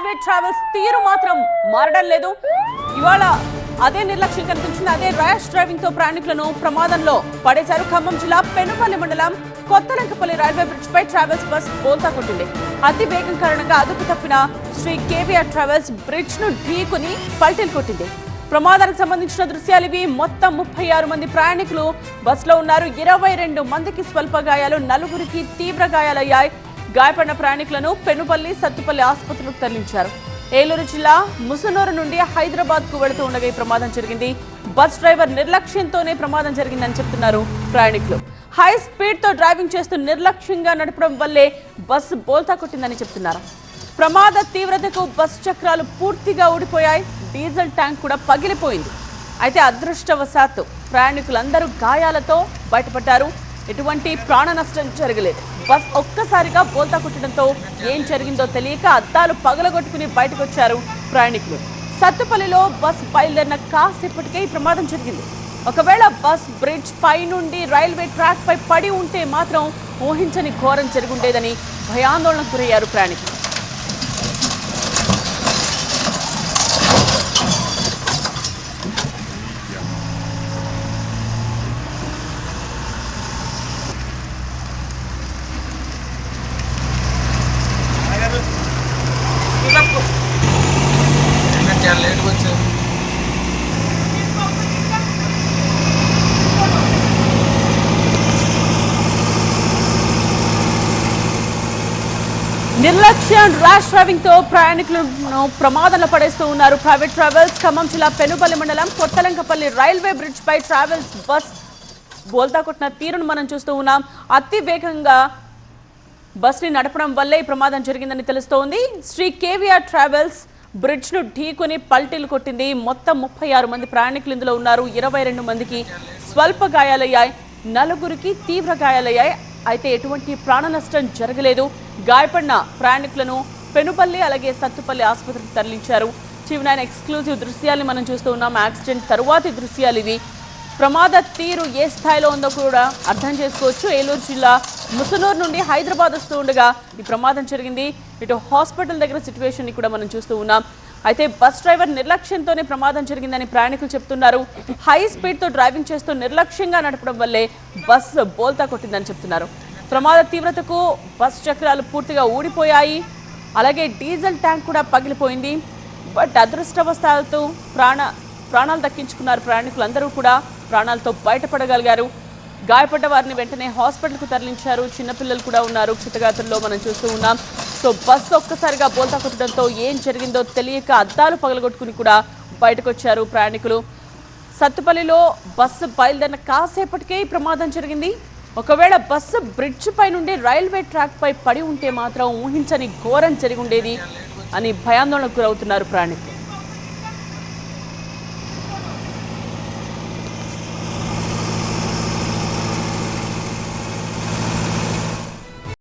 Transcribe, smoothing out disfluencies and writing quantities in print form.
Railway travels తీరు మాత్రం మారడం లేదు. ఇవాళ అదే నిర్లక్ష్యం కనిపించింది. అదే ర్యాష్ డ్రైవింగ్ తో ప్రయాణికులను ప్రమాదంలో పడేశారు. ఖమ్మం జిల్లా పెనుపల్లి మండలం కొత్తలంకపల్లి రైల్వే బ్రిడ్జ్ పై ట్రావెల్స్ బస్ బోల్తా కొట్టింది. అతి వేగం కారణంగా అదుపు తప్పిన శ్రీ కేవీఆర్ ట్రావెల్స్ బ్రిడ్జ్ ను ఢీకొని పల్టీలు కొట్టింది. ప్రమాదానికి సంబంధించిన దృశ్యాలు ఇవి. మొత్తం 36 మంది ప్రయాణికులు బస్సులో ఉన్నారు. 22 మందికి స్వల్ప గాయాలు, 4గురికి తీవ్ర గాయాలయ్యాయి. గాయపడిన ప్రయాణికులను పెనుపల్లి, సత్తుపల్లి ఆసుపత్రులకు తరలించారు. ఏలూరు జిల్లా ముసునూరు నుండి హైదరాబాద్ కు వెళుతూ ఉండగా ఈ ప్రమాదం జరిగింది. బస్ డ్రైవర్ నిర్లక్ష్యంతోనే ప్రమాదం జరిగిందని చెప్తున్నారు ప్రయాణికులు. హై స్పీడ్ తో డ్రైవింగ్ చేస్తూ నిర్లక్ష్యంగా నడపడం వల్లే బస్సు బోల్తా కొట్టిందని చెప్తున్నారు. ప్రమాద తీవ్రతకు బస్ చక్రాలు పూర్తిగా ఊడిపోయాయి. డీజిల్ ట్యాంక్ కూడా పగిలిపోయింది. అయితే అదృష్టవశాత్తు ప్రయాణికులందరూ గాయాలతో బయటపడ్డారు. ఎటువంటి ప్రాణ నష్టం జరగలేదు. బస్ ఒక్కసారిగా బోల్తా కొట్టడంతో ఏం జరిగిందో తెలియక అద్దాలు పగలగొట్టుకుని బయటకు వచ్చారు ప్రయాణికులు. సత్తుపల్లిలో బస్ బయలుదేరిన కాసేపటికే ఈ ప్రమాదం జరిగింది. ఒకవేళ బస్ బ్రిడ్జ్ పై నుండి రైల్వే ట్రాక్ పై పడి ఉంటే మాత్రం ఊహించని ఘోరం జరుగుండేదని భయాందోళనకు గురయ్యారు ప్రయాణికులు. నిర్లక్ష్యం, ర్యాష్ డ్రైవింగ్ తో ప్రయాణికులను ప్రమాదంలో పడేస్తూ ఉన్నారు ప్రైవేట్ ట్రావెల్స్. ఖమ్మం జిల్లా పెనుపల్లి మండలం కొత్తలంకపల్లి రైల్వే బ్రిడ్జ్ పై ట్రావెల్స్ బస్ బోల్తా కొట్టిన తీరును మనం చూస్తూ ఉన్నాం. అతి వేగంగా బస్ ని నడపడం వల్లే ఈ ప్రమాదం జరిగిందని తెలుస్తోంది. శ్రీ కేవీఆర్ ట్రావెల్స్ బ్రిడ్జ్ ను ఢీకొని పల్టీలు కొట్టింది. మొత్తం 36 మంది ప్రయాణికులు ఇందులో ఉన్నారు. 22 మందికి స్వల్ప గాయాలయ్యాయి, 4గురికి తీవ్ర గాయాలయ్యాయి. అయితే ఎటువంటి ప్రాణ నష్టం జరగలేదు. గాయపడిన ప్రయాణికులను పెనుపల్లి అలాగే సత్తుపల్లి ఆసుపత్రికి తరలించారు. టీవీ9 ఎక్స్క్లూజివ్ దృశ్యాలను మనం చూస్తూ ఉన్నాం. యాక్సిడెంట్ తరువాతి దృశ్యాలు ఇవి. ప్రమాద తీరు ఏ స్థాయిలో ఉందో కూడా అర్థం చేసుకోవచ్చు. ఏలూరు జిల్లా ముసునూరు నుండి హైదరాబాద్ వస్తూ ఉండగా ఈ ప్రమాదం జరిగింది. ఇటు హాస్పిటల్ దగ్గర సిచ్యువేషన్ కూడా మనం చూస్తూ ఉన్నాం. అయితే బస్ డ్రైవర్ నిర్లక్ష్యంతోనే ప్రమాదం జరిగిందని ప్రయాణికులు చెప్తున్నారు. హై స్పీడ్ తో డ్రైవింగ్ చేస్తూ నిర్లక్ష్యంగా నడపడం వల్లే బస్ బోల్తా కొట్టిందని చెప్తున్నారు. ప్రమాద తీవ్రతకు బస్ చక్రాలు పూర్తిగా ఊడిపోయాయి. అలాగే డీజిల్ ట్యాంక్ కూడా పగిలిపోయింది. బట్ అదృష్టవశాత్తు ప్రాణాలు దక్కించుకున్నారు ప్రయాణికులందరూ కూడా. ప్రాణాలతో బయటపడగలిగారు. గాయపడ్డ వారిని వెంటనే హాస్పిటల్కు తరలించారు. చిన్నపిల్లలు కూడా ఉన్నారు క్షతగాత్రుల్లో మనం చూస్తూ ఉన్నాం. సో బస్సు ఒక్కసారిగా బోల్తా కొట్టడంతో ఏం జరిగిందో తెలియక అద్దాలు పగలగొట్టుకుని కూడా బయటకు వచ్చారు ప్రయాణికులు. సత్తుపల్లిలో బస్సు బయలుదేరిన కాసేపటికే ఈ ప్రమాదం జరిగింది. ఒకవేళ బస్సు బ్రిడ్జ్ పై నుండి రైల్వే ట్రాక్ పై పడి ఉంటే మాత్రం ఊహించని ఘోరం జరిగి ఉండేది అని భయాందోళనకు గురవుతున్నారు ప్రయాణికులు.